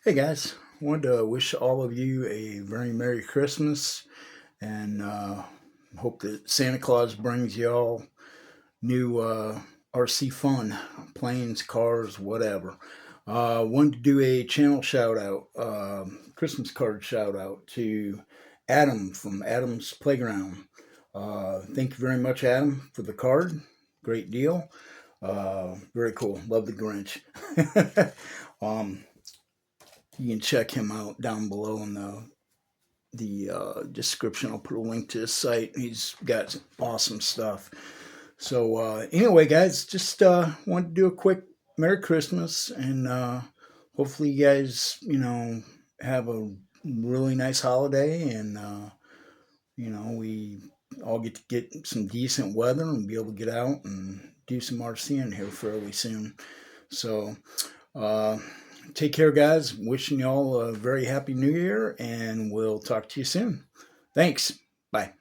Hey guys, wanted to wish all of you a very Merry Christmas and hope that Santa Claus brings you all new RC fun, planes, cars, whatever. Wanted to do a channel shout out, Christmas card shout out to Addam from Addam's Playground. Thank you very much, Addam, for the card. Great deal. Very cool. Love the Grinch. um, you can check him out down below in the description. I'll put a link to his site. He's got some awesome stuff. So anyway, guys, just wanted to do a quick Merry Christmas, and hopefully you guys, have a really nice holiday, and we all get some decent weather and be able to get out and do some RCing here fairly soon. So uh, take care, guys. Wishing you all a very happy new year, and we'll talk to you soon. Thanks. Bye.